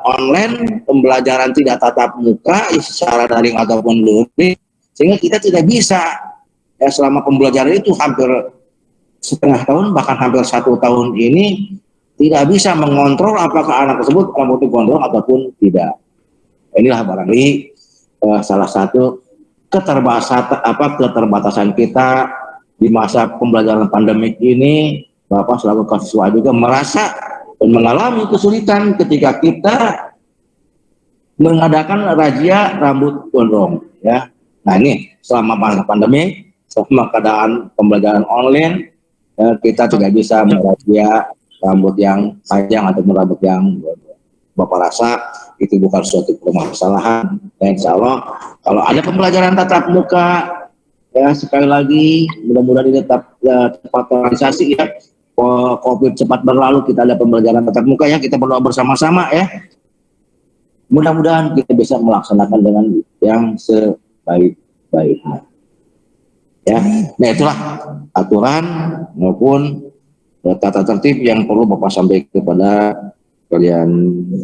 online, pembelajaran tidak tatap muka secara daring ataupun luring, sehingga kita tidak bisa ya selama pembelajaran itu hampir setengah tahun bahkan hampir 1 tahun ini tidak bisa mengontrol apakah anak tersebut mampu gondrong ataupun tidak. Inilah barangkali salah satu keterbatasan kita di masa pembelajaran pandemik ini. Bapak selaku mahasiswa juga merasa dan mengalami kesulitan ketika kita mengadakan razia rambut gondrong ya. Nah ini selama masa pandemi, selama keadaan pembelajaran online, kita tidak bisa merazia rambut yang panjang atau rambut yang gondrong. Bapak rasa itu bukan suatu permasalahan. Dan insya Allah kalau ada pembelajaran tatap muka, ya sekali lagi mudah-mudahan ini tetap cepat terrealisasi ya. COVID cepat berlalu, kita ada pembelajaran tatap muka ya, kita berdoa bersama-sama ya. Mudah-mudahan kita bisa melaksanakan dengan yang sebaik-baiknya. Ya, nah itulah aturan maupun tata tertib yang perlu Bapak sampaikan kepada kalian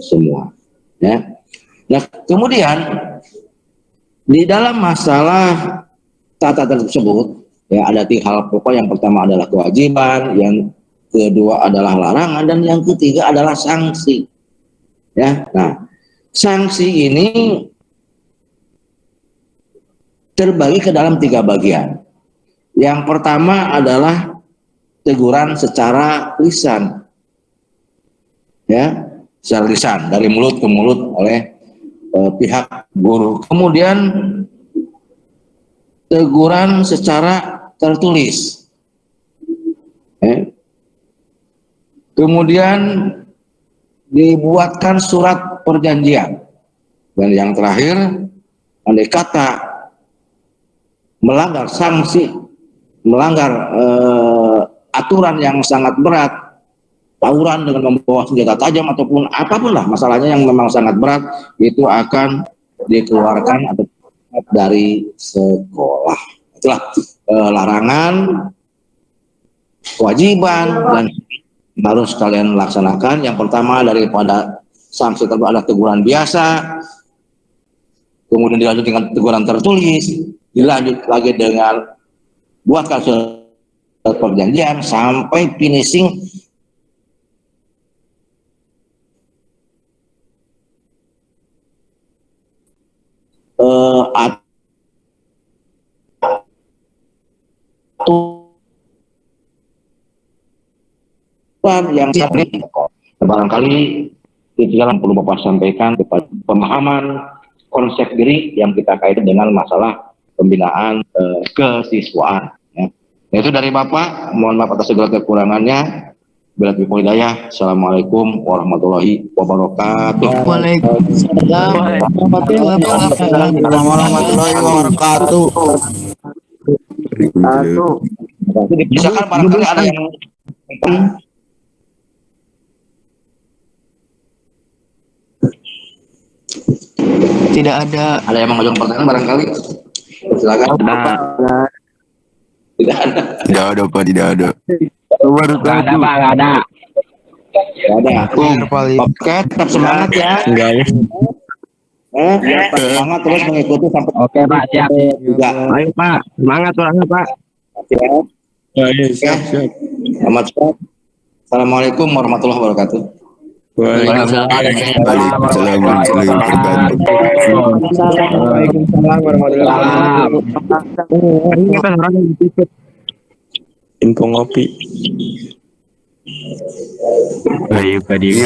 semua. Ya. Nah kemudian di dalam masalah tata tertib tersebut ya ada 3 hal pokok. Yang pertama adalah kewajiban, yang kedua adalah larangan, dan yang ketiga adalah sanksi. Ya, nah sanksi ini terbagi ke dalam 3 bagian. Yang pertama adalah teguran secara lisan, ya, secara lisan dari mulut ke mulut oleh pihak guru. Kemudian teguran secara tertulis. Kemudian dibuatkan surat perjanjian. Dan yang terakhir, andai kata melanggar sanksi, melanggar aturan yang sangat berat, tawuran dengan membawa senjata tajam ataupun apapun lah masalahnya yang memang sangat berat, itu akan dikeluarkan atau dari sekolah. Itulah larangan, kewajiban, dan harus kalian laksanakan. Yang pertama daripada sanksi tersebut adalah teguran biasa, kemudian dilanjut dengan teguran tertulis, dilanjut lagi dengan buatkan surat perjanjian sampai finishing yang siap ini. Barangkali itu yang perlu Bapak sampaikan kepada pemahaman konsep diri yang kita kaitkan dengan masalah pembinaan kesiswaan. Ya. Itu dari Bapak, mohon maaf atas segala kekurangannya. Bila hidayah. Assalamualaikum warahmatullahi wabarakatuh. Waalaikumsalam warahmatullahi wabarakatuh. Misalkan barangkali ada yang tidak ada yang mengajukan pertanyaan barangkali. Silakan. Tidak ada Pak, tidak ada. Nggak ada Pak, nggak ada. Oke, tetap semangat ya. Semangat terus mengikuti sampai. Oke Pak, siap. Juga. Ayo Pak, semangat Pak. Siap. Siap. Selamat sore. Assalamualaikum warahmatullahi wabarakatuh. Waalaikumsalam warahmatullahi wabarakatuh. Info ngopi. Iya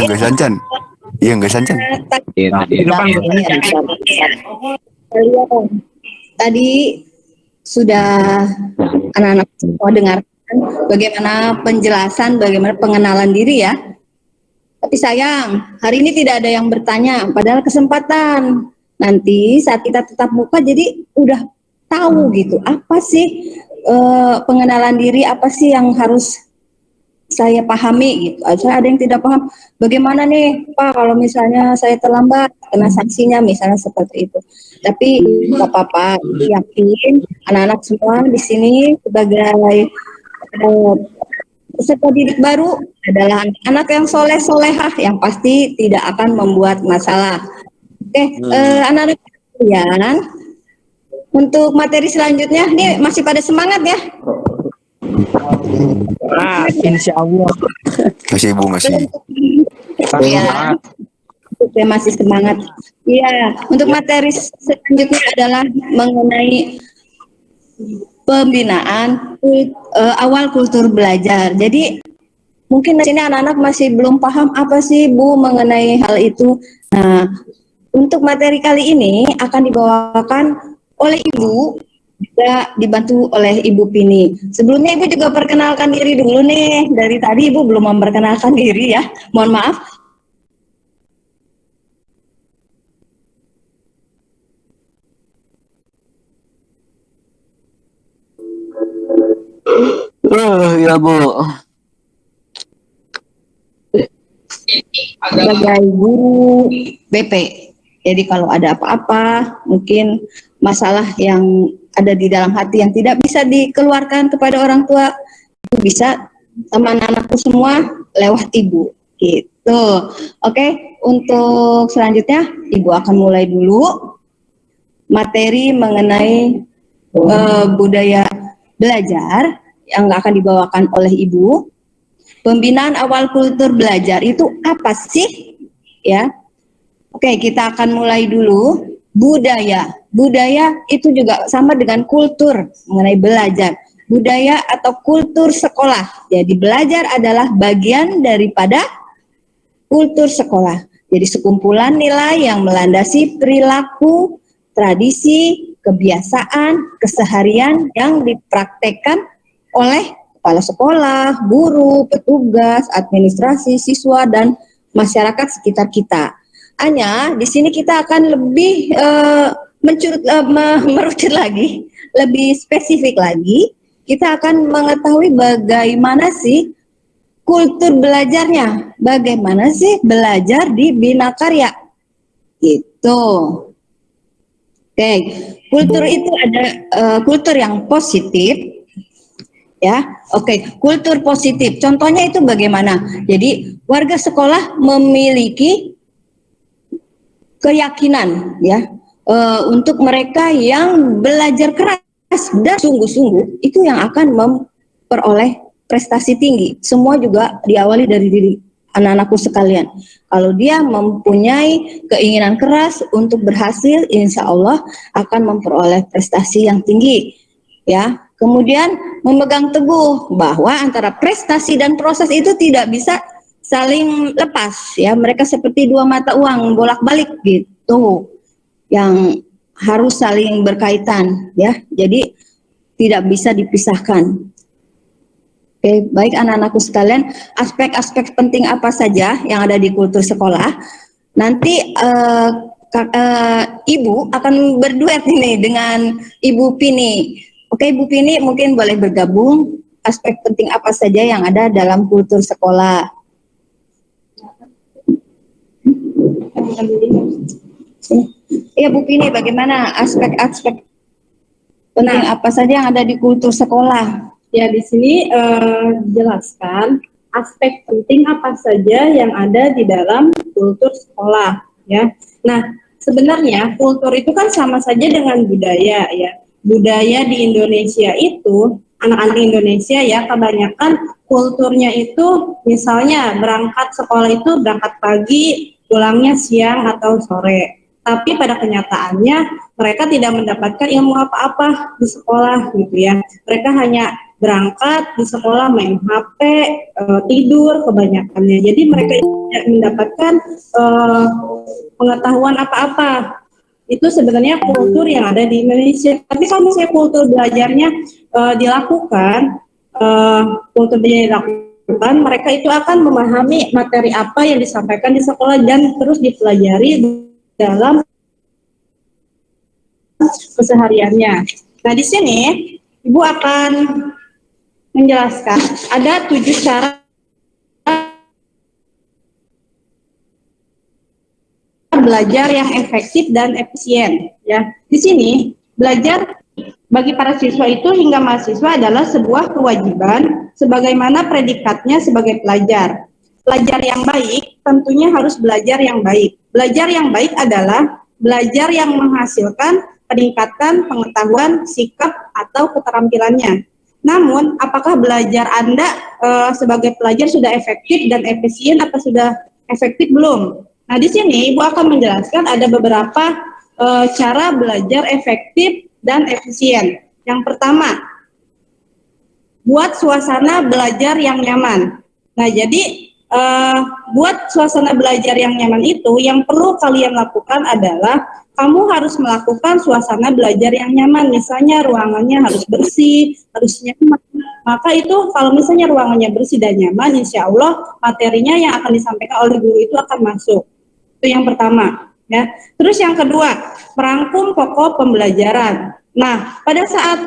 nggak sancan. Tadi sudah anak-anak semua dengarkan bagaimana penjelasan, bagaimana pengenalan diri ya. Tapi sayang, hari ini tidak ada yang bertanya, padahal kesempatan. Nanti saat kita tetap muka jadi udah tahu gitu, apa sih pengenalan diri, apa sih yang harus saya pahami gitu. Ada yang tidak paham, bagaimana nih Pak kalau misalnya saya terlambat, kena sanksinya misalnya seperti itu. Tapi nggak apa-apa, yakin anak-anak semua di sini sebagai peserta didik baru adalah anak-anak yang soleh-solehah yang pasti tidak akan membuat masalah. Oke, anak-anak sekalian, untuk materi selanjutnya, nih masih pada semangat ya? Insya Allah. Masih Bu, masih. Ya, saya masih semangat. Iya, untuk materi selanjutnya adalah mengenai pembinaan awal kultur belajar. Jadi mungkin di sini anak-anak masih belum paham apa sih Bu mengenai hal itu. Nah, untuk materi kali ini akan dibawakan oleh Ibu, juga dibantu oleh Ibu Pini. Sebelumnya Ibu juga perkenalkan diri dulu nih. Dari tadi Ibu belum memperkenalkan diri ya. Mohon maaf. Ya Bu. Sebagai guru BP. Jadi kalau ada apa-apa, mungkin masalah yang ada di dalam hati yang tidak bisa dikeluarkan kepada orang tua, itu bisa sama anak-anakku semua lewat Ibu. Gitu. Oke, untuk selanjutnya Ibu akan mulai dulu materi mengenai budaya belajar yang akan dibawakan oleh Ibu. Pembinaan awal kultur belajar itu apa sih? Ya. Oke, kita akan mulai dulu. Budaya. Budaya itu juga sama dengan kultur mengenai belajar. Budaya atau kultur sekolah. Jadi belajar adalah bagian daripada kultur sekolah. Jadi sekumpulan nilai yang melandasi perilaku, tradisi, kebiasaan, keseharian yang dipraktekkan oleh kepala sekolah, guru, petugas, administrasi, siswa, dan masyarakat sekitar kita. Hanya di sini kita akan lebih merucut lagi, lebih spesifik lagi. Kita akan mengetahui bagaimana sih kultur belajarnya, bagaimana sih belajar di Bina Karya. Gitu. Oke, kultur itu ada kultur yang positif. Ya, oke, kultur positif. Contohnya itu bagaimana? Jadi warga sekolah memiliki keyakinan, ya, untuk mereka yang belajar keras dan sungguh-sungguh itu yang akan memperoleh prestasi tinggi. Semua juga diawali dari diri anak-anakku sekalian. Kalau dia mempunyai keinginan keras untuk berhasil, insya Allah akan memperoleh prestasi yang tinggi. Ya. Kemudian memegang teguh bahwa antara prestasi dan proses itu tidak bisa saling lepas, ya. Mereka seperti dua mata uang bolak-balik gitu, yang harus saling berkaitan, ya. Jadi tidak bisa dipisahkan. Oke, baik anak-anakku sekalian, aspek-aspek penting apa saja yang ada di kultur sekolah? Nanti Ibu akan berduet ini dengan Ibu Pini. Oke, Ibu Pini mungkin boleh bergabung aspek penting apa saja yang ada dalam kultur sekolah. Iya Bu Pini, bagaimana aspek-aspek penting apa saja yang ada di kultur sekolah? Ya, di sini dijelaskan aspek penting apa saja yang ada di dalam kultur sekolah, ya. Nah, sebenarnya kultur itu kan sama saja dengan budaya, ya. Budaya di Indonesia itu, anak-anak Indonesia ya, kebanyakan kulturnya itu misalnya berangkat sekolah itu berangkat pagi, pulangnya siang atau sore. Tapi pada kenyataannya mereka tidak mendapatkan ilmu apa-apa di sekolah gitu ya. Mereka hanya berangkat di sekolah main HP, tidur kebanyakannya. Jadi mereka tidak mendapatkan pengetahuan apa-apa. Itu sebenarnya kultur yang ada di Indonesia. Tapi kalau misalnya kultur belajarnya dilakukan, mereka itu akan memahami materi apa yang disampaikan di sekolah dan terus dipelajari dalam kesehariannya. Nah, di sini Ibu akan menjelaskan ada 7 cara belajar yang efektif dan efisien. Ya, di sini belajar bagi para siswa itu hingga mahasiswa adalah sebuah kewajiban sebagaimana predikatnya sebagai pelajar. Belajar yang baik tentunya harus belajar yang baik. Belajar yang baik adalah belajar yang menghasilkan peningkatan pengetahuan, sikap, atau keterampilannya. Namun, apakah belajar Anda sebagai pelajar sudah efektif dan efisien atau sudah efektif belum? Nah, di sini Ibu akan menjelaskan ada beberapa cara belajar efektif dan efisien. Yang pertama, buat suasana belajar yang nyaman. Nah, jadi buat suasana belajar yang nyaman itu, yang perlu kalian lakukan adalah kamu harus melakukan suasana belajar yang nyaman. Misalnya ruangannya harus bersih, harus nyaman. Maka itu kalau misalnya ruangannya bersih dan nyaman, insya Allah materinya yang akan disampaikan oleh guru itu akan masuk. Itu yang pertama. Ya. Terus yang kedua, merangkum pokok pembelajaran. Nah, pada saat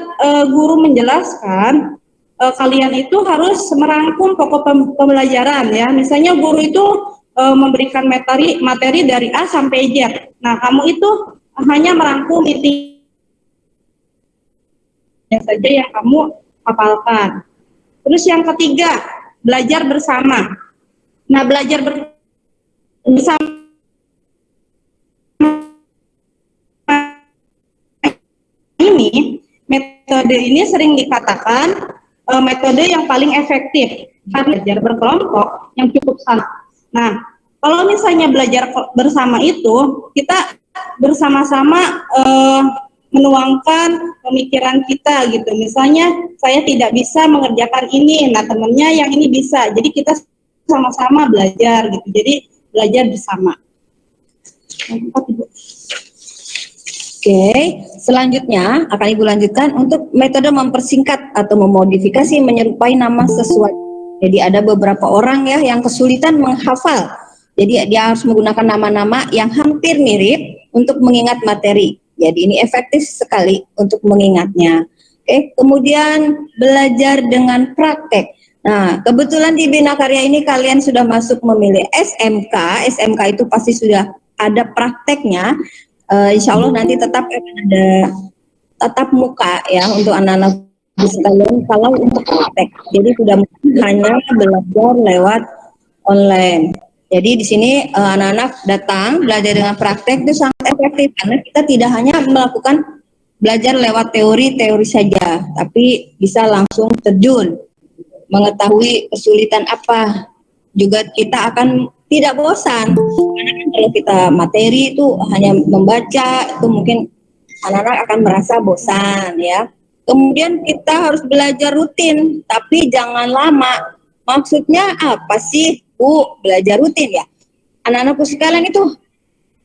guru menjelaskan, kalian itu harus merangkum pokok pembelajaran ya. Misalnya guru itu memberikan materi dari A sampai Z. Nah, kamu itu hanya merangkum intinya saja yang kamu hafalkan. Terus yang ketiga, belajar bersama. Nah, belajar bersama ini, metode ini sering dikatakan metode yang paling efektif karena belajar berkelompok yang cukup sama. Nah, kalau misalnya belajar bersama itu, kita bersama-sama menuangkan pemikiran kita gitu. Misalnya saya tidak bisa mengerjakan ini, nah temannya yang ini bisa. Jadi kita sama-sama belajar gitu. Jadi belajar bersama. Oke, selanjutnya akan Ibu lanjutkan untuk metode mempersingkat atau memodifikasi menyerupai nama sesuatu. Jadi ada beberapa orang ya yang kesulitan menghafal. Jadi dia harus menggunakan nama-nama yang hampir mirip untuk mengingat materi. Jadi ini efektif sekali untuk mengingatnya. Oke, kemudian belajar dengan praktek. Nah, kebetulan di Bina Karya ini kalian sudah masuk memilih SMK. SMK itu pasti sudah ada prakteknya. Insya Allah nanti tetap ada tatap muka ya untuk anak-anak sekalian kalau untuk praktek. Jadi sudah hanya belajar lewat online. Jadi di sini anak-anak datang belajar dengan praktek itu sangat efektif karena kita tidak hanya melakukan belajar lewat teori saja, tapi bisa langsung terjun, mengetahui kesulitan apa. Juga kita akan tidak bosan. Karena kalau kita materi itu hanya membaca, itu mungkin anak-anak akan merasa bosan ya. Kemudian kita harus belajar rutin, tapi jangan lama. Maksudnya apa sih, Bu, belajar rutin ya? Anak-anakku sekalian itu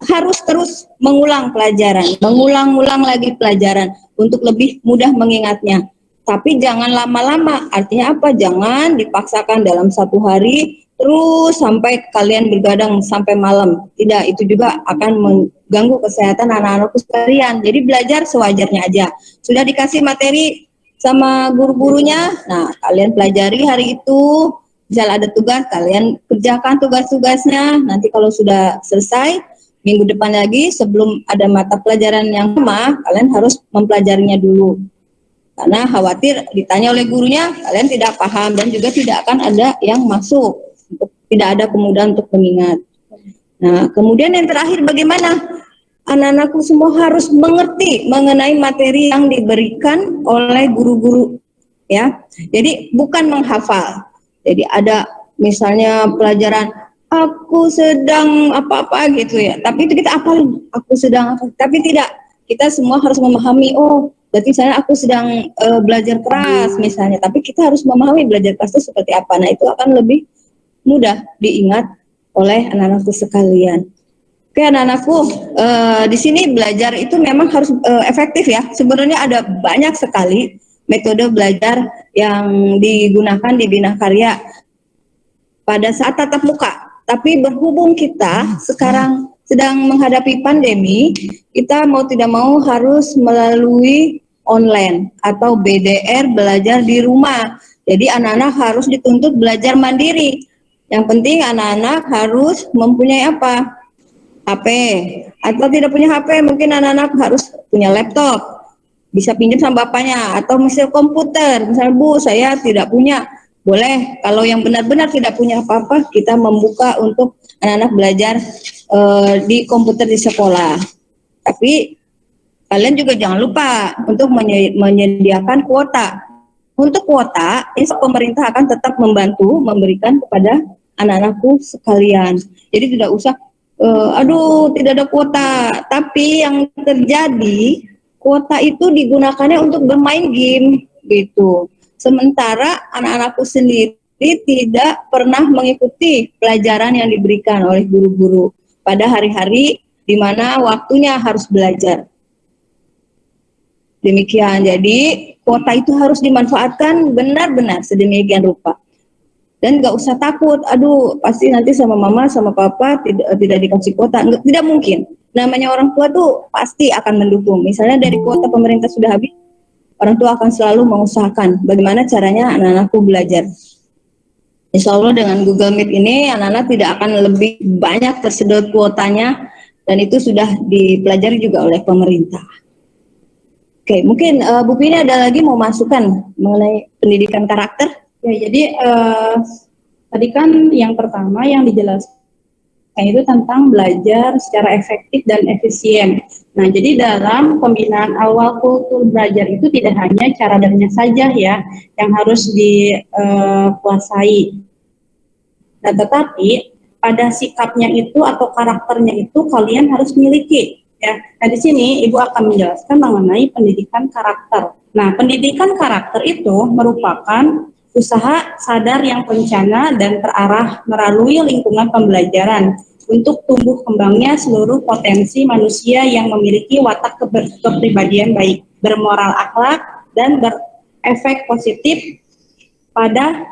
harus terus mengulang pelajaran, mengulang-ulang lagi pelajaran untuk lebih mudah mengingatnya. Tapi jangan lama-lama, artinya apa? Jangan dipaksakan dalam satu hari terus sampai kalian bergadang sampai malam. Tidak, itu juga akan mengganggu kesehatan anak-anakku sekalian. Jadi belajar sewajarnya aja. Sudah dikasih materi sama guru-gurunya, nah kalian pelajari hari itu. Misal ada tugas, kalian kerjakan tugas-tugasnya. Nanti kalau sudah selesai, minggu depan lagi sebelum ada mata pelajaran yang sama, kalian harus mempelajarinya dulu. Karena khawatir ditanya oleh gurunya, kalian tidak paham dan juga tidak akan ada yang masuk. Tidak ada kemudahan untuk mengingat. Nah, kemudian yang terakhir bagaimana? Anak-anakku semua harus mengerti mengenai materi yang diberikan oleh guru-guru. Ya, jadi bukan menghafal. Jadi ada misalnya pelajaran aku sedang apa-apa gitu ya, tapi itu kita hafalin, aku sedang apa, tapi tidak, kita semua harus memahami, oh berarti saya aku sedang belajar keras misalnya, tapi kita harus memahami belajar keras itu seperti apa. Nah, itu akan lebih mudah diingat oleh anak-anakku sekalian. Oke anak-anakku, di sini belajar itu memang harus efektif ya. Sebenarnya ada banyak sekali metode belajar yang digunakan di Bina Karya pada saat tatap muka. Tapi berhubung kita sekarang sedang menghadapi pandemi, kita mau tidak mau harus melalui online atau BDR, belajar di rumah. Jadi anak-anak harus dituntut belajar mandiri. Yang penting anak-anak harus mempunyai apa? HP. Atau tidak punya HP, mungkin anak-anak harus punya laptop. bisa pinjam sama bapaknya, atau misalnya komputer, misalnya Bu saya tidak punya, boleh. Kalau yang benar-benar tidak punya apa-apa, kita membuka untuk anak-anak belajar di komputer di sekolah. Tapi kalian juga jangan lupa untuk menyediakan kuota. Untuk kuota, pemerintah akan tetap membantu memberikan kepada anak-anakku sekalian. Jadi tidak usah, aduh tidak ada kuota. Tapi yang terjadi, kuota itu digunakannya untuk bermain game gitu. Sementara anak-anakku sendiri tidak pernah mengikuti pelajaran yang diberikan oleh guru-guru pada hari-hari di mana waktunya harus belajar. Demikian, jadi kuota itu harus dimanfaatkan benar-benar sedemikian rupa. Dan nggak usah takut, aduh pasti nanti sama mama sama papa tidak dikasih kuota. Tidak mungkin. Namanya orang tua tuh pasti akan mendukung. Misalnya dari kuota pemerintah sudah habis, orang tua akan selalu mengusahakan bagaimana caranya anak-anakku belajar. Insya Allah dengan Google Meet ini anak-anak tidak akan lebih banyak tersedot kuotanya, dan itu sudah dipelajari juga oleh pemerintah. Oke, mungkin Bu Pini ada lagi mau masukan mengenai pendidikan karakter? Ya, jadi tadi kan yang pertama yang dijelaskan itu tentang belajar secara efektif dan efisien. Nah, jadi dalam pembinaan awal kultur belajar itu tidak hanya cara belajarnya saja ya yang harus dikuasai. Nah, tetapi pada sikapnya itu atau karakternya itu kalian harus miliki. Ya, nah di sini Ibu akan menjelaskan mengenai pendidikan karakter. Nah, pendidikan karakter itu merupakan usaha sadar yang terencana dan terarah melalui lingkungan pembelajaran untuk tumbuh kembangnya seluruh potensi manusia yang memiliki watak kepribadian baik, bermoral akhlak, dan berefek positif pada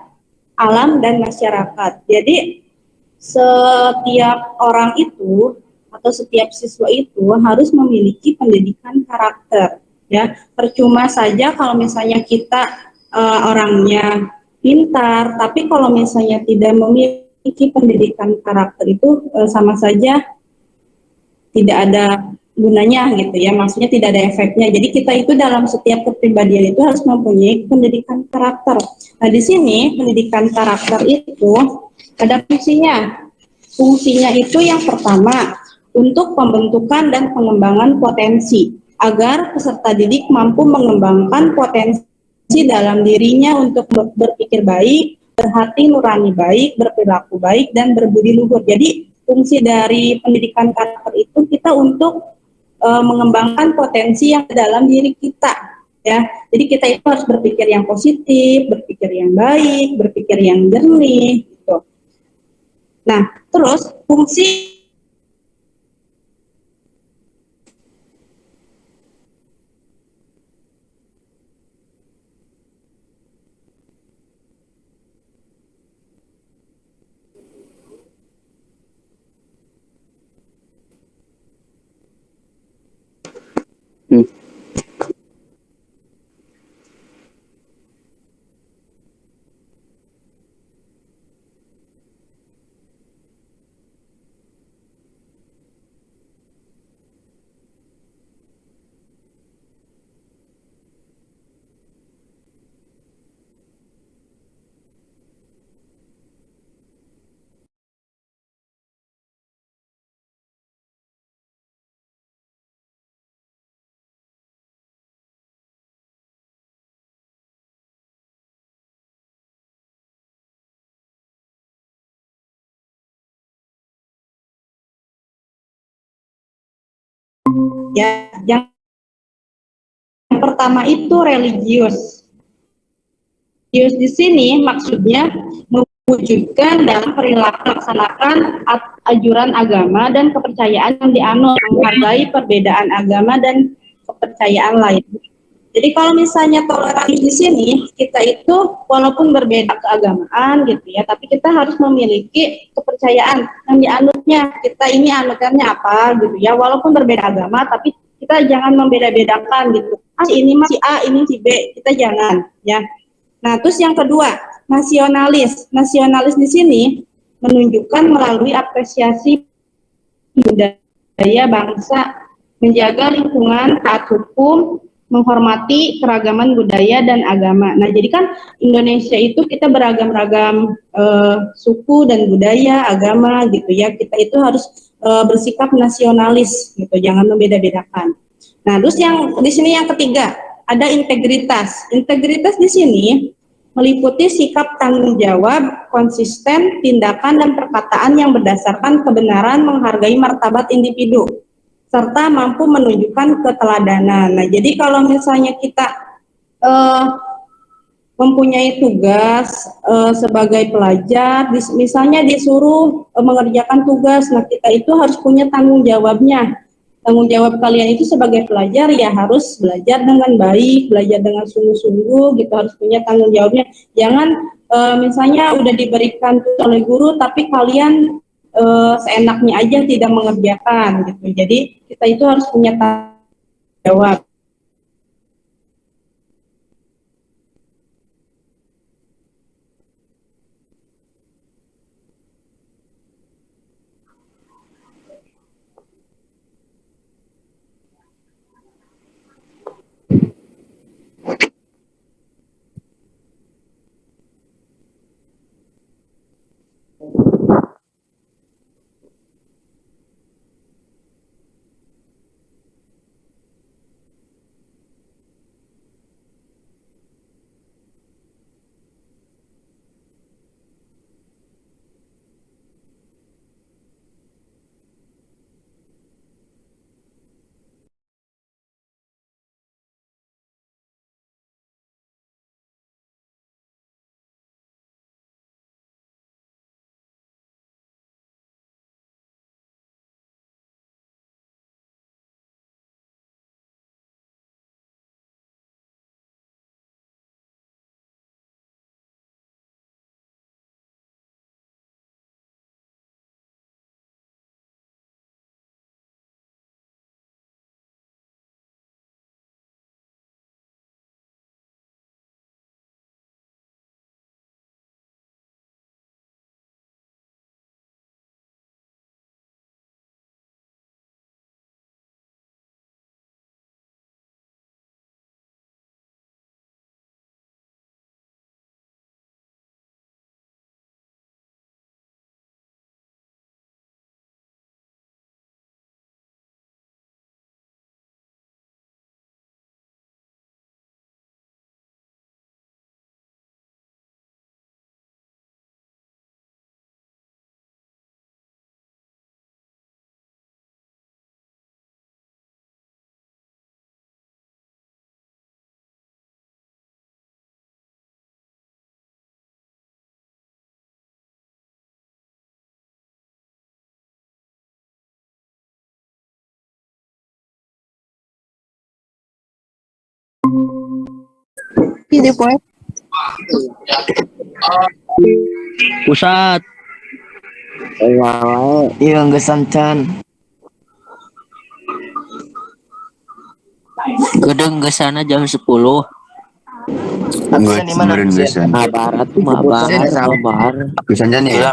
alam dan masyarakat. Jadi, setiap orang itu atau setiap siswa itu harus memiliki pendidikan karakter, ya. Percuma saja kalau misalnya kita orangnya pintar, tapi kalau misalnya tidak memiliki pendidikan karakter itu sama saja tidak ada gunanya gitu ya, maksudnya tidak ada efeknya. Jadi kita itu dalam setiap kepribadian itu harus mempunyai pendidikan karakter. Nah, di sini pendidikan karakter itu ada fungsinya. Fungsinya itu yang pertama untuk pembentukan dan pengembangan potensi agar peserta didik mampu mengembangkan potensi dalam dirinya untuk berpikir baik, berhati nurani baik, berperilaku baik, dan berbudi luhur. Jadi fungsi dari pendidikan karakter itu kita untuk mengembangkan potensi yang dalam diri kita, ya. Jadi kita itu harus berpikir yang positif, berpikir yang baik, berpikir yang jernih, gitu. Nah, terus fungsi ya, yang pertama itu religius. Religius di sini maksudnya mewujudkan dalam perilaku melaksanakan ajuran agama dan kepercayaan yang dianut, menghargai perbedaan agama dan kepercayaan lain. Jadi kalau misalnya toleransi di sini, kita itu walaupun berbeda keagamaan gitu ya, tapi kita harus memiliki kepercayaan yang dianutnya. Kita ini anutannya apa gitu ya, walaupun berbeda agama, tapi kita jangan membeda-bedakan gitu. Ini masih A, ini si B, kita jangan ya. Nah, terus yang kedua, nasionalis. Nasionalis di sini menunjukkan melalui apresiasi budaya bangsa, menjaga lingkungan, taat hukum, menghormati keragaman budaya dan agama. Nah, jadi kan Indonesia itu kita beragam-ragam suku dan budaya, agama gitu ya. Kita itu harus bersikap nasionalis gitu, jangan membeda-bedakan. Nah, terus yang di sini yang ketiga, ada integritas. Integritas di sini meliputi sikap tanggung jawab, konsisten, tindakan dan perkataan yang berdasarkan kebenaran, menghargai martabat individu, serta mampu menunjukkan keteladanan. Nah, jadi kalau misalnya kita mempunyai tugas sebagai pelajar, misalnya disuruh mengerjakan tugas, nah kita itu harus punya tanggung jawabnya. Tanggung jawab kalian itu sebagai pelajar ya harus belajar dengan baik, belajar dengan sungguh-sungguh, gitu, harus punya tanggung jawabnya. Jangan misalnya udah diberikan oleh guru, tapi kalian seenaknya aja tidak mengerjakan gitu. Jadi kita itu harus punya tanggung jawab. Ini poin. Pusat. Iya nggak sancan. Gedeng ke sana jam 10. Gue kemarin biasa. Mabar tuh mabar. Biasanya nih ya.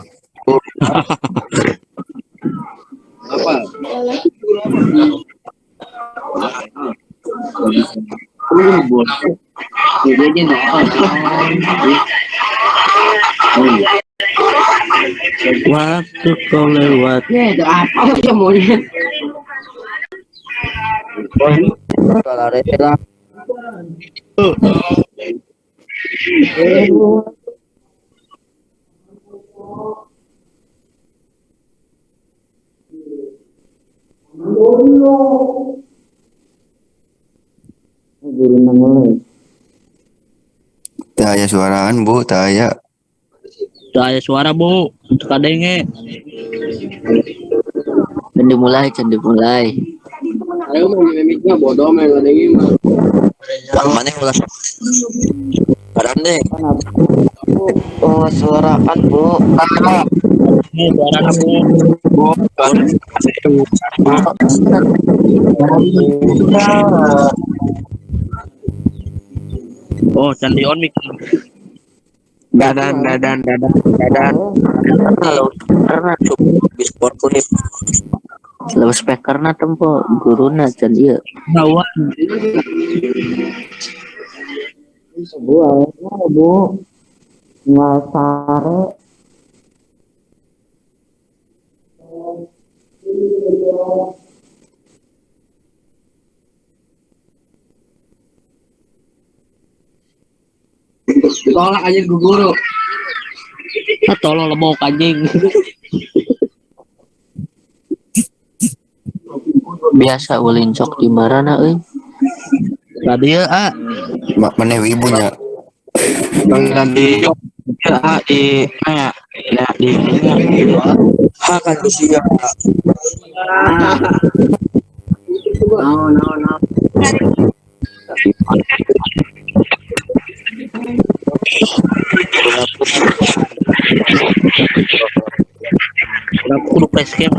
Waktu kau lewat. Apa aja maunya? Taya suaraan bu, taya. Saya suara bu, kadenge. Can dimulai. Ayo main mimiknya bodoh main kadenge mah. Bang mana ulas? Kadang deh. Oh suaraan bu. Ini suara bu. Oh, candi on mic. Dadan. Karena sport kulit. Loudspeaker na tempo guru na can ieu. Lawan. Bu, ngasare. Tolak aja ke guru. Tolong lemok anjing. Biasa ulin sok di marana euy. Tadi ya Mana ibunya? Nanti akan siap. No. aku kudu press game.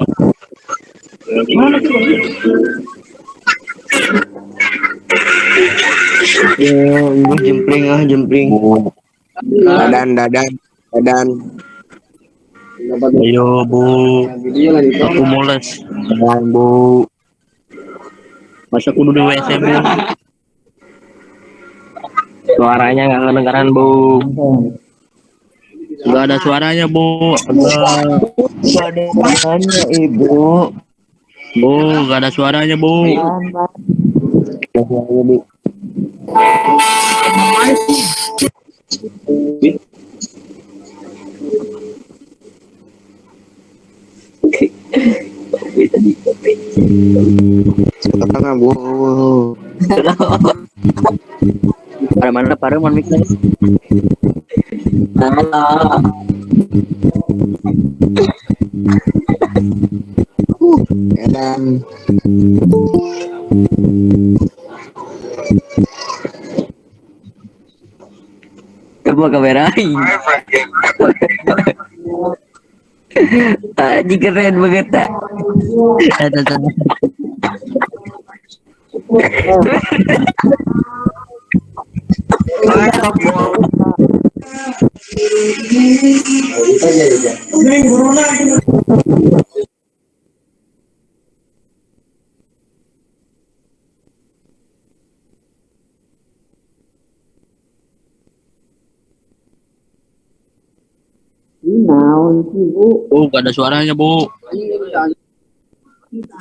Jempling. Dadan. Ayo Bu, Video lagi aku mules. Jangan Bu. Masa kudu di WC Bu. Suaranya nggak kedengaran Bu. Nggak ada suaranya Bu. Gak ada suaranya ibu. Bu, nggak ada suaranya Bu. Sekarang bu. Ada mana pareman mic nih? Edan. Coba kamerain. Aji keren banget tak? Bu, gak ada suaranya Bu.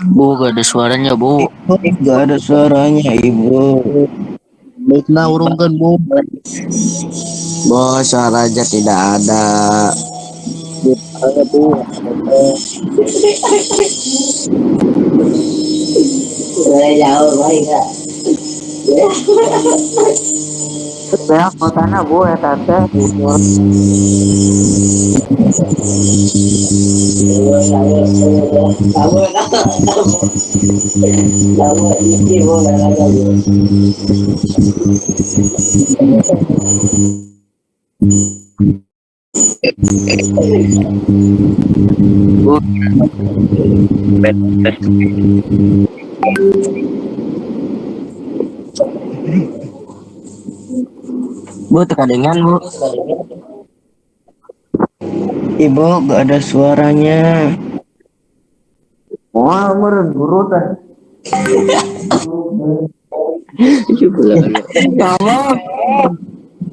Bu, gak ada suaranya Bu. Gak ada suaranya ibu. Baiklah urungkan Bu. Bos, suaranya tidak ada. Saya kotana bu ya tante. Bu, tekadengan Bu. Ibu gak ada suaranya. Wah, meren guru teh.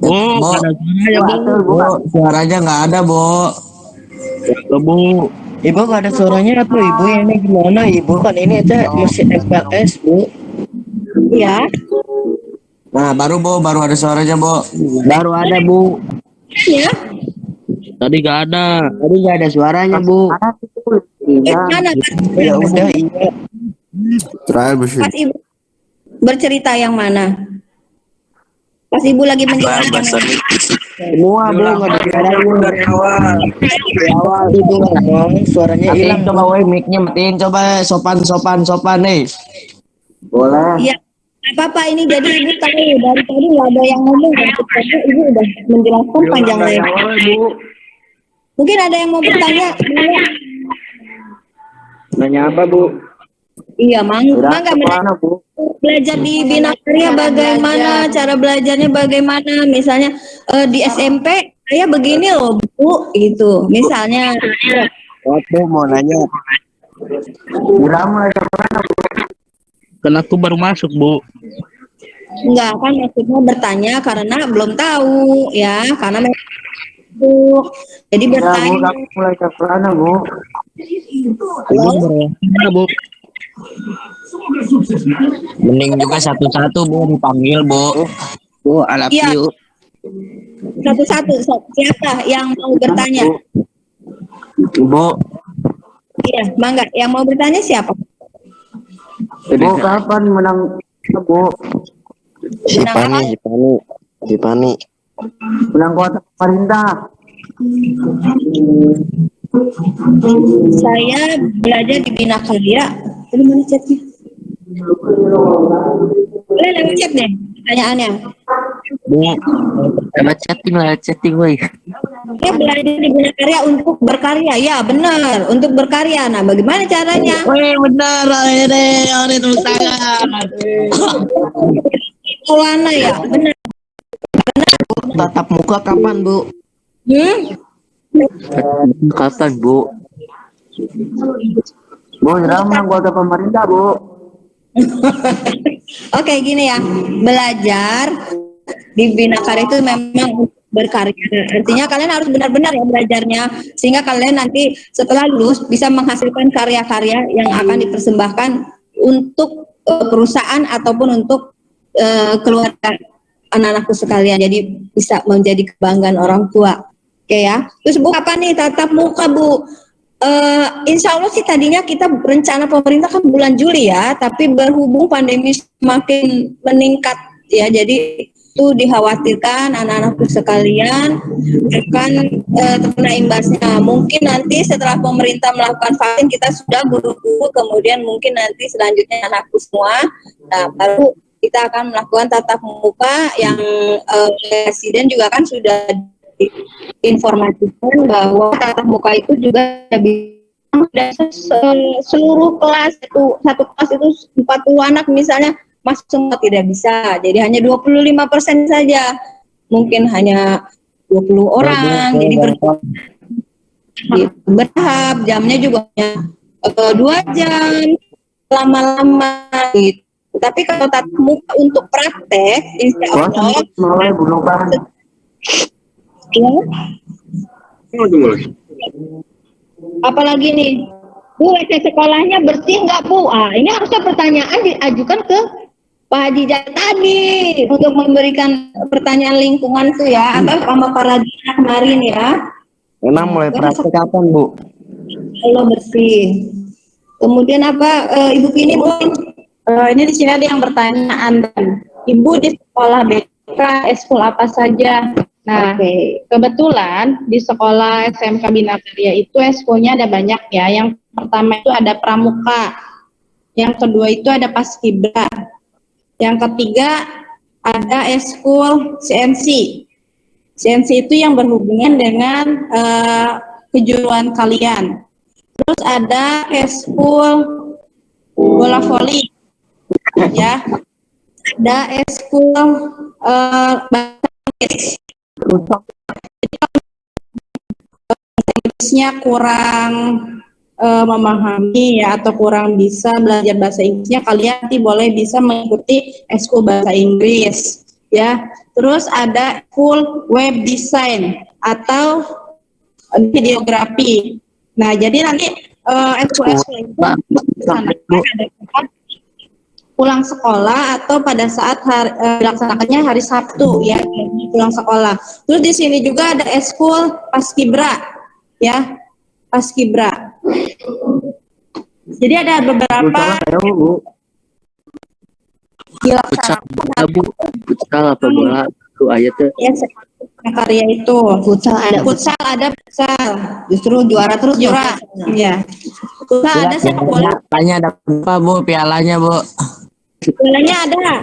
Bu, gak ada suaranya Bu. Suaranya nggak ada, Bu. Bu. Ibu gak ada suaranya atau ibu ini gimana? Ibu kan ini teh mesin MPLS, Bu. Ya, Nah, baru ada suaranya, Bu. Baru ada Bu. ya. Tadi gak ada. Tadi nggak ada suaranya, Bu. Mana Ya udah, iya. Terakhir bersih. pas ibu bercerita yang mana? Pas ibu lagi menjelaskan. Semua, Bu, nggak ada suaranya. Dari awal ibu ngomong, suaranya hilang. Coba, woi, mic-nya matiin. Coba sopan nih. Boleh. Iya. Apa-apa ini jadi ibu tahu dari tadi nggak ada yang ngomong dari tadi ibu udah menjelaskan panjang lebar. Mungkin ada yang mau bertanya? Nanya apa, Bu? Iya, mangga Bu? belajar di Bina Karya bagaimana, cara belajarnya bagaimana, misalnya di SMP saya begini loh Bu, itu misalnya. Waktu mau nanya. Irama Kan aku baru masuk, Bu. Enggak, kan maksudnya bertanya karena belum tahu ya, karena memang masuk. Jadi ya, Bu, bertanya. kamu mulai kemana, Bu? Ibu berapa, Bu? Mending juga satu-satu, Bu, dipanggil, Bu. Bu, I love Iya, you. satu-satu. Siapa yang mau bertanya? Bu, Iya, mangga. Yang mau bertanya siapa? Bu, kapan menang, Bu? Si Pani, si Pani, si Pani. Menang kota pemerintah. Saya belajar di Bina Karya. Ini mana chatnya? Boleh lewat chat deh pertanyaannya. Bu, lewat chatting, woi. Saya belajar di Bina Karya untuk berkarya. Ya, benar. Untuk berkarya. Nah, bagaimana caranya? Wih, benar, ini tepuk tangan. Kawana ya, benar. Tatap muka kapan, Bu? Kapan, Bu? Bu, menang kota pemerintah, Bu. Oke, gini ya. Belajar di Bina Karya itu memang untuk berkarya. Artinya kalian harus benar-benar ya belajarnya sehingga kalian nanti setelah lulus bisa menghasilkan karya-karya yang akan dipersembahkan untuk perusahaan ataupun untuk keluarga anak-anakku sekalian. Jadi bisa menjadi kebanggaan orang tua. Oke ya. Terus Bu, apa nih tatap muka, Bu? Insya Allah sih tadinya kita rencana pemerintah kan bulan Juli ya, tapi berhubung pandemi semakin meningkat ya, jadi itu dikhawatirkan anak-anakku sekalian akan terkena imbasnya. Mungkin nanti setelah pemerintah melakukan vaksin kita sudah guru-guru, kemudian mungkin nanti selanjutnya anakku semua, nah baru kita akan melakukan tatap muka yang Presiden juga kan sudah informasikan bahwa tatap muka itu juga bisa seluruh kelas itu, satu kelas itu 40 anak misalnya masuk semua tidak bisa, jadi hanya 25% saja, mungkin hanya 20 orang, jadi bertahap, jamnya juga hanya 2 jam lama-lama gitu. Tapi kalau tatap muka untuk praktek, insya Allah ya. Apalagi nih, Bu, WC sekolahnya bersih nggak, Bu? Ini harusnya pertanyaan diajukan ke Pak Haji Jaya tadi untuk memberikan pertanyaan lingkungan tuh ya, atau sama para dinas kemarin ya. Memang mulai praktek kapan, Bu? Kalau bersih. Kemudian apa, Ibu Pini mungkin? Ini di sini ada yang bertanya, Andan. Ibu di sekolah BK, eskul apa saja? Nah, kebetulan di sekolah SMK Bina Karya itu eskulnya ada banyak ya. Yang pertama itu ada pramuka, yang kedua itu ada paskibra, yang ketiga ada eskul CNC. CNC itu yang berhubungan dengan kejuruan kalian. Terus ada eskul bola voli, ya. Ada eskul bahasa Inggris. Inggrisnya kurang memahami ya, atau kurang bisa belajar bahasa Inggrisnya, kalian nanti boleh bisa mengikuti eskul bahasa Inggris ya. Terus ada full web design atau videografi. Nah, jadi nanti eskul-eskul itu pulang sekolah atau pada saat dilaksanakannya hari Sabtu ya, pulang sekolah. Terus di sini juga ada eskul paskibra ya, paskibra. Jadi ada beberapa dilaksanakan Futsal apa bola itu ayatnya. ya, karya itu. Futsal ada futsal. Justru juara terus juara. Ya. Futsal ada sepak bola. Pialanya ada berapa, Bu? Pialanya, Bu? Pialanya ada.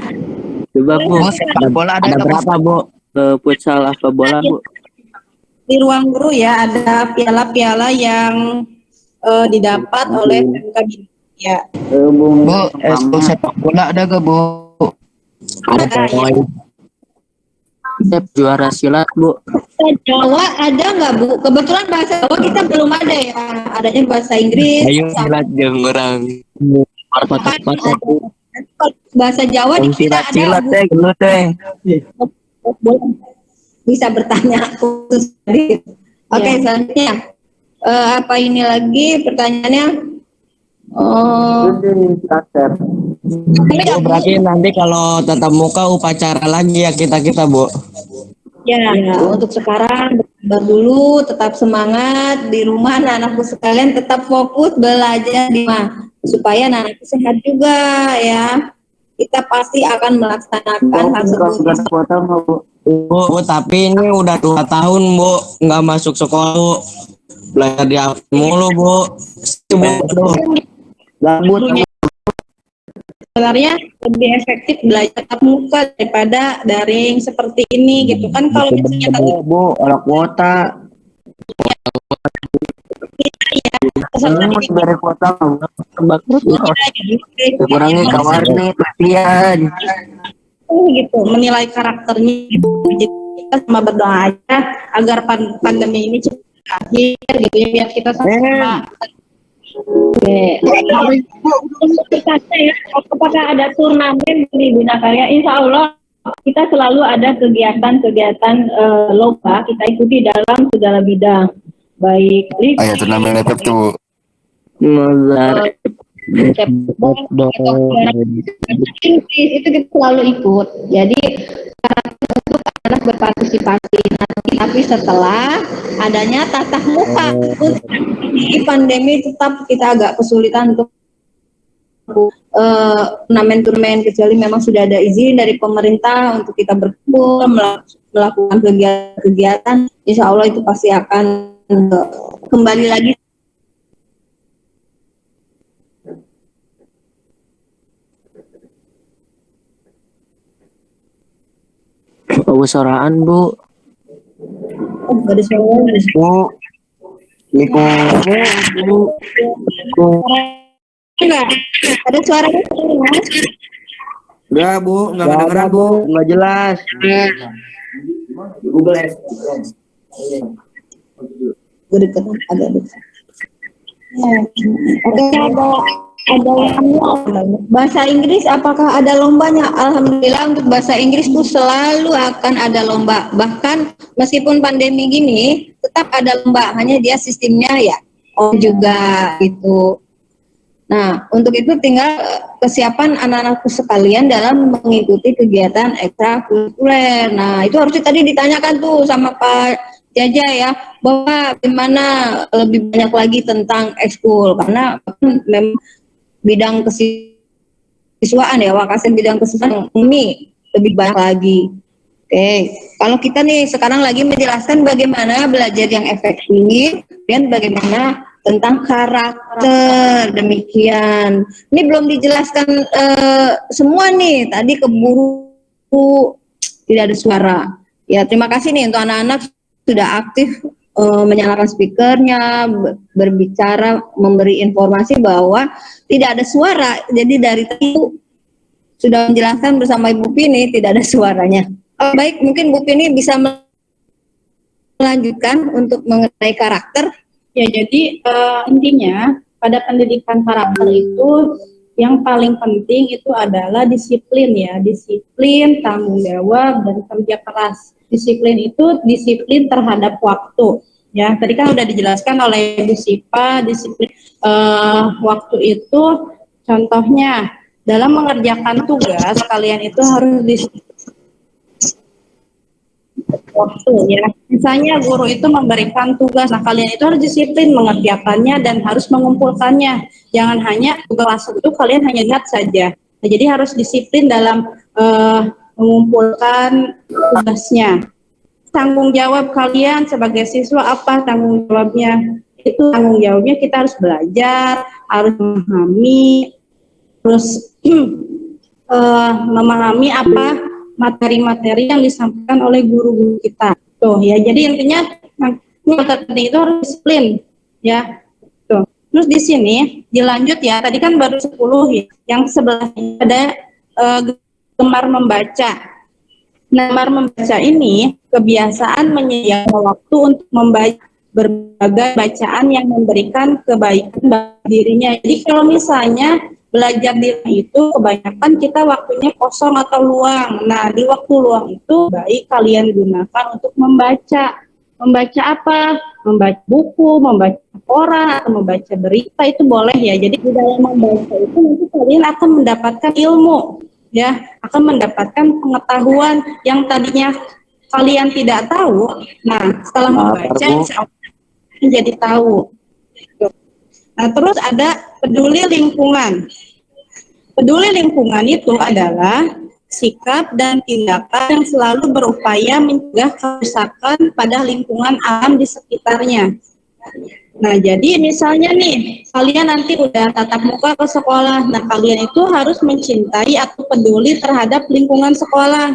Coba, Bu. Sepak bola ada berapa, Bu? Futsal apa bola, Bu? Di ruang guru ya ada piala-piala yang didapat oleh PMK ya. Bu, eskul sepak bola ada gak, Bu? Ada, ya. Asep juara silat, Bu. Bahasa Jawa ada nggak Bu? Kebetulan bahasa Jawa kita belum ada ya. Adanya bahasa Inggris. Ayo silat jeung urang. Patah-patah. Bahasa Jawa di kita ada Silat Bu. teh, gelut teh. Boleh. Bisa bertanya khusus tadi. Oke, selanjutnya. Apa ini lagi pertanyaannya? Bu, berarti nanti kalau tatap muka upacara lagi ya kita Bu. Ya, untuk sekarang bersabar dulu, tetap semangat di rumah, anak-anakku sekalian tetap fokus belajar di rumah supaya anak-anakku sehat juga ya. Kita pasti akan melaksanakan hal tersebut. Bu, tapi ini udah 2 tahun Bu nggak masuk sekolah Bu. Belajar di HP mulu Bu. Gabut. Sebenarnya lebih efektif belajar tatap muka daripada daring seperti ini gitu kan. Kalau misalnya tatap Bu, orang kuota. Ini dari kuota kurangnya kawarnya perhatian. gitu, menilai karakternya gitu. Jadi kita sama berdoa aja agar pandemi ini cepat berakhir gitu ya, biar kita sama. Oke. Apakah ada turnamen di Bina Karya? Insya Allah kita selalu ada kegiatan-kegiatan lomba kita ikuti dalam segala bidang, baik Ayo turnamen apa tuh? Nazar. Itu kita selalu ikut. Jadi untuk anak berpartisipasi nanti, tapi setelah adanya tatap muka di pandemi tetap kita agak kesulitan untuk turnamen kecuali memang sudah ada izin dari pemerintah untuk kita berkumpul melakukan kegiatan. Insya Allah itu pasti akan kembali lagi. Soraan Bu. Ada suara. Bu. Niko. Enggak, ada suaranya. Enggak Bu, enggak kedengeran Bu, enggak jelas. Google S. Gue deket agak dekat. Oke, ada bahasa Inggris, apakah ada lombanya? Alhamdulillah untuk bahasa Inggris tuh selalu akan ada lomba. Bahkan meskipun pandemi gini, tetap ada lomba. Hanya dia sistemnya ya juga gitu. Nah, untuk itu tinggal kesiapan anak-anakku sekalian dalam mengikuti kegiatan ekstrakurikuler. Nah, itu harusnya tadi ditanyakan tuh sama Pak Jaja ya, bahwa bagaimana lebih banyak lagi tentang ekskul, karena memang bidang kesiswaan ya, Wakasen bidang kesiswaan ini lebih banyak lagi. Oke, kalau kita nih sekarang lagi menjelaskan bagaimana belajar yang efektif dan bagaimana tentang karakter, demikian. Ini belum dijelaskan semua nih, tadi keburu tidak ada suara. Ya, terima kasih nih untuk anak-anak sudah aktif menyalakan speakernya, berbicara, memberi informasi bahwa tidak ada suara. Jadi dari tadi sudah menjelaskan bersama Ibu Pini tidak ada suaranya. Baik, mungkin Bu Pini bisa melanjutkan untuk mengenai karakter. Ya, jadi intinya pada pendidikan karakter itu yang paling penting itu adalah disiplin ya, disiplin, tanggung jawab, dan kerja keras. Disiplin itu disiplin terhadap waktu. Ya, tadi kan udah dijelaskan oleh Bu Sipa, disiplin waktu itu contohnya dalam mengerjakan tugas kalian itu harus disiplin waktu ya. Misalnya guru itu memberikan tugas, nah kalian itu harus disiplin mengerjakannya dan harus mengumpulkannya. Jangan hanya tugas itu kalian hanya lihat saja. Nah, jadi harus disiplin dalam mengumpulkan tugasnya. Tanggung jawab kalian sebagai siswa apa tanggung jawabnya? Itu tanggung jawabnya kita harus belajar, harus memahami, terus memahami apa materi-materi yang disampaikan oleh guru-guru kita. Tuh ya, jadi intinya yang terpenting itu harus disiplin ya. Tuh. Terus di sini dilanjut ya, tadi kan baru 10 ya. Yang sebelahnya ada gemar membaca. Nah, gemar membaca ini kebiasaan menyediakan waktu untuk membaca berbagai bacaan yang memberikan kebaikan bagi dirinya. Jadi kalau misalnya belajar di rumah itu kebanyakan kita waktunya kosong atau luang. Nah, di waktu luang itu baik kalian gunakan untuk membaca. Membaca apa? Membaca buku, membaca koran, atau membaca berita itu boleh ya. Jadi di dalam membaca itu nanti kalian akan mendapatkan ilmu, ya, akan mendapatkan pengetahuan yang tadinya kalian tidak tahu. Nah, setelah membaca insya Allah menjadi tahu. Nah, terus ada peduli lingkungan. Peduli lingkungan itu adalah sikap dan tindakan yang selalu berupaya mencegah kerusakan pada lingkungan alam di sekitarnya. Nah, jadi misalnya nih, kalian nanti udah tatap muka ke sekolah. Nah, kalian itu harus mencintai atau peduli terhadap lingkungan sekolah.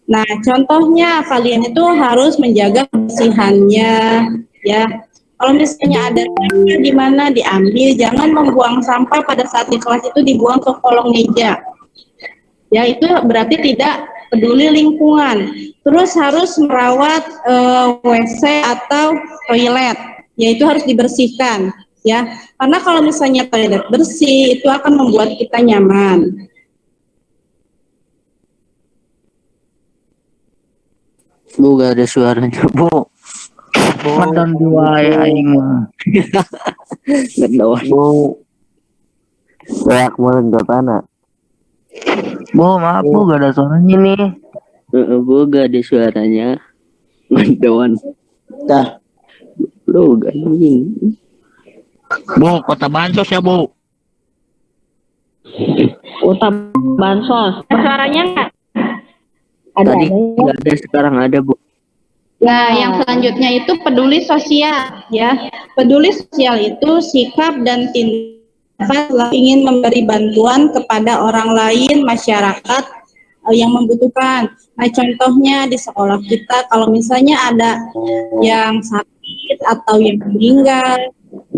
Nah, contohnya kalian itu harus menjaga kebersihannya, ya. Kalau misalnya ada sampah di mana diambil, jangan membuang sampah pada saat di kelas itu dibuang ke kolong meja. Ya, itu berarti tidak peduli lingkungan. Terus harus merawat WC atau toilet, yaitu harus dibersihkan, ya. Karena kalau misalnya toilet bersih, itu akan membuat kita nyaman. Bu, gak ada suaranya, Bu. Ngedown dua ya aing mah. Ngedown. Bu. Kayak kemarin gak tanah. Bu, maaf Bu, gak ada suaranya nih. Bu, gak ada suaranya. Ngedown. Dah. Lu gak ingin. Bu, kota Bansos ya Bu. Kota Bansos. Suaranya nggak? Tadi gak ada, sekarang ada, Bu. Nah, yang selanjutnya itu peduli sosial, ya. Peduli sosial itu sikap dan tindakan ingin memberi bantuan kepada orang lain, masyarakat yang membutuhkan. Nah, contohnya di sekolah kita, kalau misalnya ada yang sakit atau yang meninggal,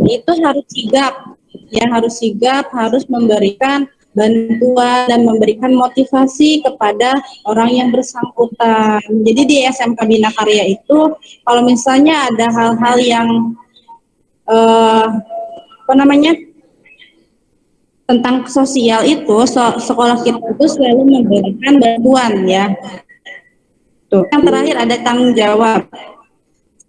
itu harus sigap, ya, harus memberikan bantuan dan memberikan motivasi kepada orang yang bersangkutan. Jadi di SMK Bina Karya itu kalau misalnya ada hal-hal yang tentang sosial itu, sekolah kita itu selalu memberikan bantuan, ya. Tuh. Yang terakhir ada tanggung jawab.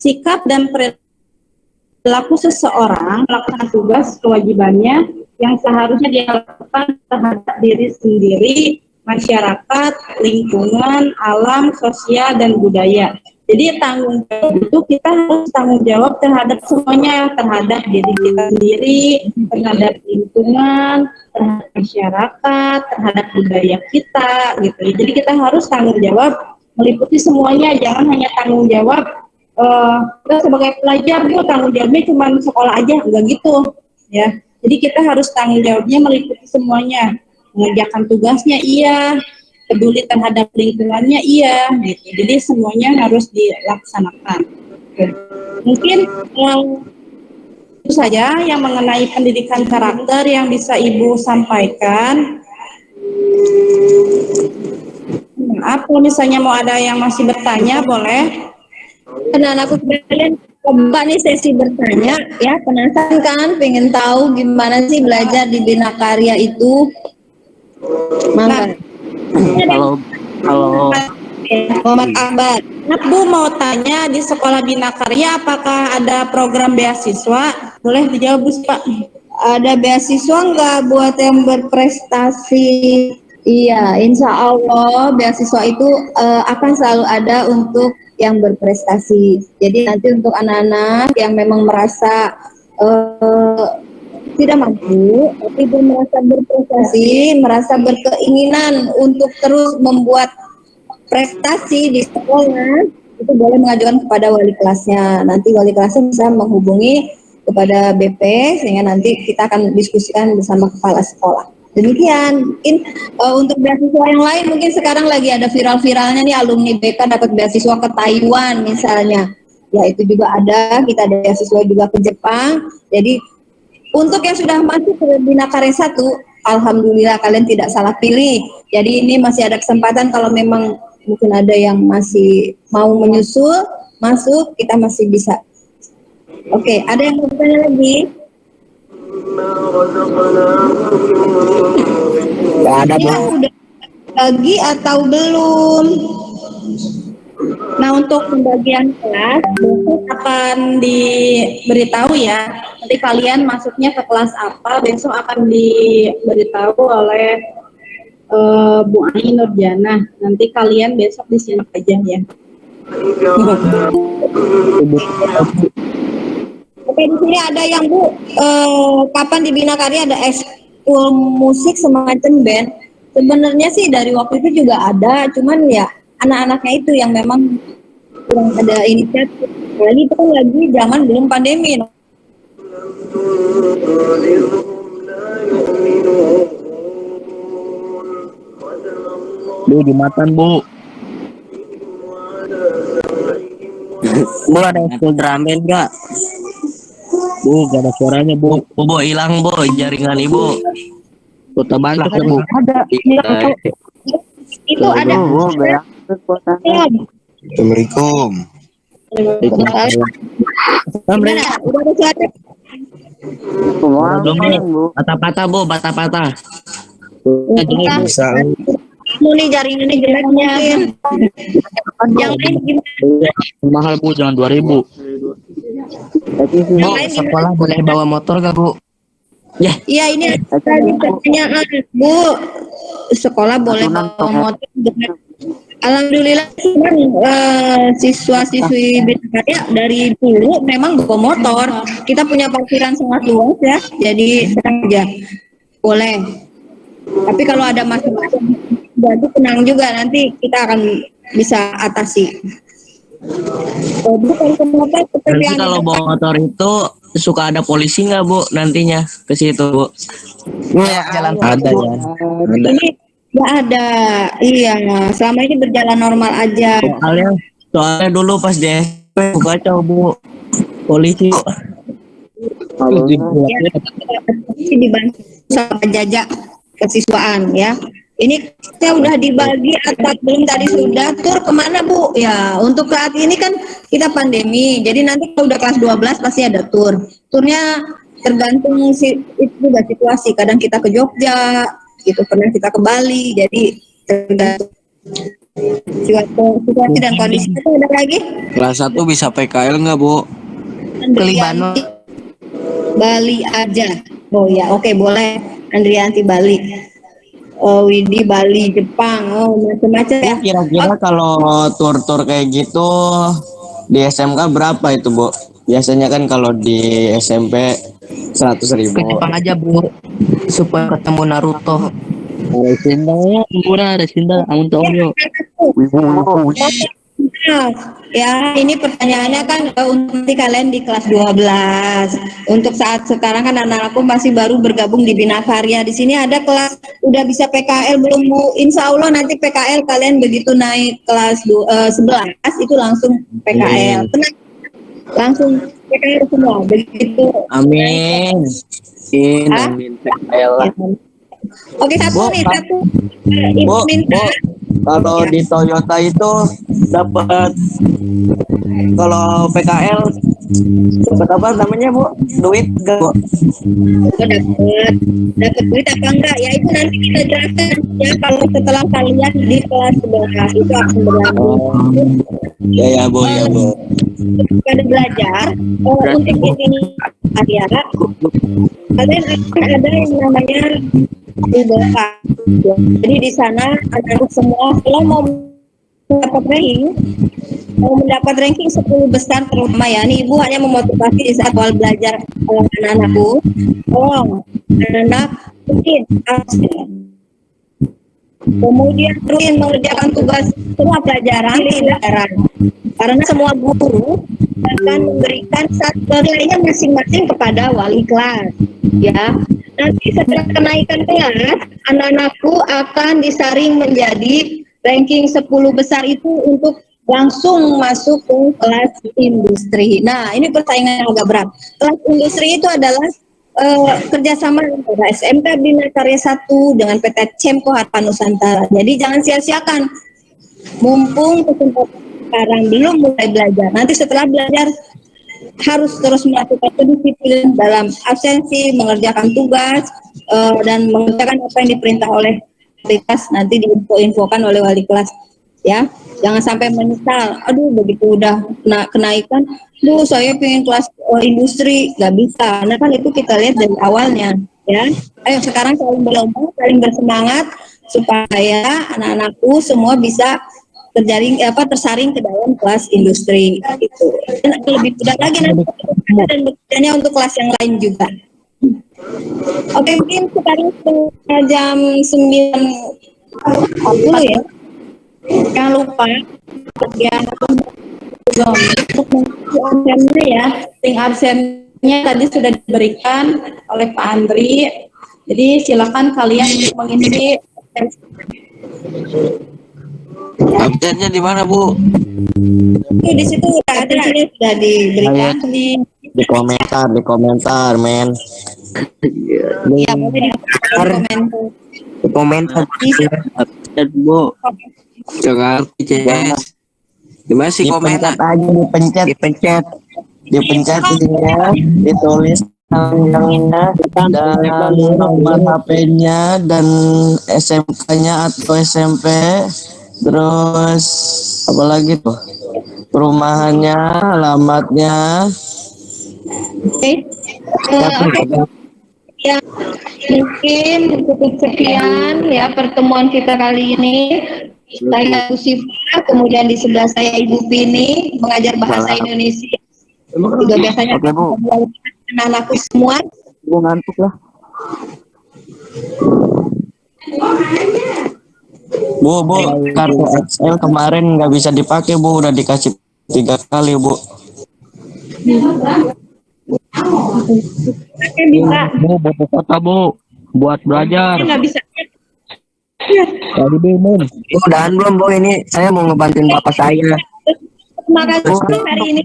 Sikap dan perilaku seseorang melakukan tugas kewajibannya yang seharusnya dia lakukan terhadap diri sendiri, masyarakat, lingkungan, alam, sosial, dan budaya. Jadi tanggung jawab itu kita harus tanggung jawab terhadap semuanya, terhadap diri kita sendiri, terhadap lingkungan, terhadap masyarakat, terhadap budaya kita, gitu. Jadi kita harus tanggung jawab meliputi semuanya, jangan hanya tanggung jawab kita sebagai pelajar, tanggung jawabnya cuma sekolah aja, enggak gitu, ya. Jadi kita harus tanggung jawabnya meliputi semuanya, mengerjakan tugasnya iya, peduli terhadap lingkungannya iya, gitu. Jadi semuanya harus dilaksanakan. Mungkin itu saja yang mengenai pendidikan karakter yang bisa Ibu sampaikan. Maaf kalau misalnya mau ada yang masih bertanya, boleh. Anak-anakku sekalian, coba nih sesi bertanya, ya, penasaran kan, pengen tahu gimana sih belajar di Bina Karya itu. Mangga. Kalau Muhammad Akbar. Bu mau tanya, di sekolah Bina Karya apakah ada program beasiswa? Boleh dijawab, Bu, Pak. Ada beasiswa nggak buat yang berprestasi? Iya, insya Allah beasiswa itu akan selalu ada untuk yang berprestasi. Jadi nanti untuk anak-anak yang memang merasa tidak mampu, tapi dia merasa berprestasi, merasa berkeinginan untuk terus membuat prestasi di sekolah, itu boleh mengajukan kepada wali kelasnya. Nanti wali kelasnya bisa menghubungi kepada BP, sehingga nanti kita akan diskusikan bersama kepala sekolah. Demikian. Mungkin untuk beasiswa yang lain, mungkin sekarang lagi ada viral-viralnya nih, alumni BK dapat beasiswa ke Taiwan misalnya. Ya, itu juga ada. Kita ada beasiswa juga ke Jepang. Jadi untuk yang sudah masuk ke Bina Karya 1, alhamdulillah kalian tidak salah pilih. Jadi ini masih ada kesempatan kalau memang mungkin ada yang masih mau menyusul masuk, kita masih bisa. Oke, ada yang mau bertanya lagi? Gak ada, Bu. Ya, udah bagi atau belum? Nah, untuk pembagian kelas besok akan diberitahu ya. Nanti kalian masuknya ke kelas apa, besok akan diberitahu oleh Bu Ani Nurjana. Nanti kalian besok disimak aja ya. Oke, di sini ada yang Bu, kapan di Bina Karya ada ekskul musik semacam band. Sebenarnya sih dari waktu itu juga ada, cuman ya anak-anaknya itu yang memang kurang ada inisiatif. Lagi itu kan lagi zaman belum pandemi. Bu, Jumatan, Bu. Bu, ada school drum band nggak? Bu, gak ada suaranya, Bu. Bu, hilang, Bu, jaringan Ibu. Kota Bantuk, Bu. Ada. Itu ada. Assalamualaikum. Gimana? Udah ada suara? Patah-patah, Bu, patah-patah. Bisa. Kamu nih jaringannya jelek mungkin. Yang lain gimana? Mahal, Bu, jangan 2.000. Bu, sekolah boleh bawa motor gak, Bu? Ya. Iya, ini ada pertanyaan, Bu. Sekolah boleh bawa motor? Alhamdulillah, siswa-siswi Bina Karya dari dulu memang bawa motor. Kita punya parkiran sangat luas ya, jadi tenang aja. Boleh. Tapi kalau ada masalah, jadi tenang juga, nanti kita akan bisa atasi. Nanti kalau bawa motor itu suka ada polisi nggak, Bu, nantinya ke situ, Bu? Jalan ada ya. Ada. Ini nggak ada, iya. Selama ini berjalan normal aja. Soalnya dulu pas di SMP kacau, Bu. Polisi. Dibantu sama jajak kesiswaan ya. Ini kita udah dibagi atau belum tadi sudah tur kemana, Bu? Ya, untuk saat ini kan kita pandemi, jadi nanti kalau udah kelas 12 pasti ada tur. Turnya tergantung itu juga situasi. Kadang kita ke Jogja, gitu. Pernah kita ke Bali, jadi tergantung situasi dan kondisi. Itu ada lagi? Kelas 1 bisa PKL nggak, Bu? Andrianti Bali aja. Oh ya, oke, boleh. Andrianti Bali. Widi Bali, Jepang, macam-macam ya. Kira-kira kalau tur-tur kayak gitu di SMK berapa itu, Bu? Biasanya kan kalau di SMP 100.000. Ke Jepang aja, Bu, supaya ketemu Naruto. Resinda, amun Tokyo. Ya, ini pertanyaannya kan untuk nanti kalian di kelas 12. Untuk saat sekarang kan anak-anakku masih baru bergabung di Bina Karya. Di sini ada kelas udah bisa PKL belum, Bu? Insya Allah nanti PKL kalian begitu naik kelas 11 itu langsung PKL. Tenang, langsung PKL semua begitu. Amin. Amin PKL lah. Oke, satu. Ibu minta. Kalau di Toyota itu dapat, kalau PKL dapat apa namanya, Bu? Duit enggak, Bu? Dapat duit apa enggak? Ya itu nanti kita jelaskan ya kalau setelah kalian di kelas 11 itu akan berlanjut. Ya, Bu, ya, Bu. Pada belajar untuk ini karya, kalian akan ada yang namanya UBK. Jadi di sana anak semua kalau mau mendapat ranking 10 besar terutama ya. Nih Ibu hanya memotivasi di saat awal belajar anak-anakku. Anak mungkin kemudian rutin mengerjakan tugas semua pelajaran karena semua guru akan memberikan satu nilainya masing-masing kepada wali kelas ya. Nanti setelah kenaikan kelas, anak-anakku akan disaring menjadi ranking 10 besar itu untuk langsung masuk ke kelas industri. Nah, ini persaingan yang agak berat. Kelas industri itu adalah kerjasama antara SMK Bina Karya 1 dengan PT Cemco Harpa Nusantara. Jadi jangan sia-siakan. Mumpung kesempatan sekarang belum mulai belajar, nanti setelah belajar harus terus melakukan kedisiplinan dalam absensi, mengerjakan tugas, dan mengerjakan apa yang diperintah oleh wali kelas, nanti diinfo-infokan oleh wali kelas, ya. Jangan sampai menyesal, aduh begitu udah kenaikan, duh saya pengen kelas industri, nggak bisa, karena kan itu kita lihat dari awalnya, ya. Ayo sekarang saling berlomba, saling bersemangat, supaya anak-anakku semua bisa tersaring ke dalam kelas industri itu. Dan lebih mudah lagi nanti dan bekerjanya untuk kelas yang lain juga. Oke, mungkin sekarang jam 9.40 ya. Jangan lupa ya untuk mengisi absennya ya. Absennya tadi sudah diberikan oleh Pak Andri. Jadi silakan kalian mengisi absen. Absennya di mana, Bu? Di situ udah ada, sudah diberikan nih. Di komentar, men. Ya, boleh di komentar. Bu. Jangan CS. Di mana sih komentar? Dipencet ya, ditulis namanya dan nomor HP-nya dan SMK-nya atau SMP, terus apa lagi tuh, perumahannya, alamatnya. Oke. Ya, mungkin cukup sekian ya pertemuan kita kali ini. Saya Bu Siva, kemudian di sebelah saya Ibu Pini, mengajar bahasa Indonesia. Juga biasanya anak-anakku semua. Gue ngantuk lah. Bu, kartu XL kemarin nggak bisa dipakai, Bu, udah dikasih 3 kali, Bu. Bisa. Bu, butuh kota, Bu. Buat belajar. Nggak bisa. Tadi bingung. Udahan belum, Bu? Ini saya mau ngebantuin bapak saya. Terima kasih hari ini.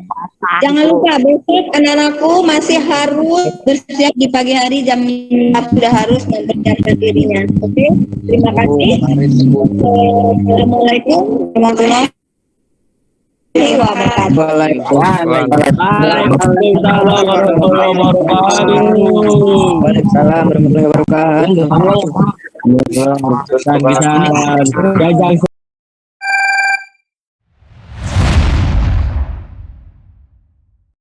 Jangan lupa besok anak-anakku masih harus bersiap di pagi hari jam 4 sudah harus mempersiapkan dirinya. Oke, terima kasih. Assalamualaikum warahmatullahi wabarakatuh. Waalaikumsalam warahmatullahi wabarakatuh. Bisa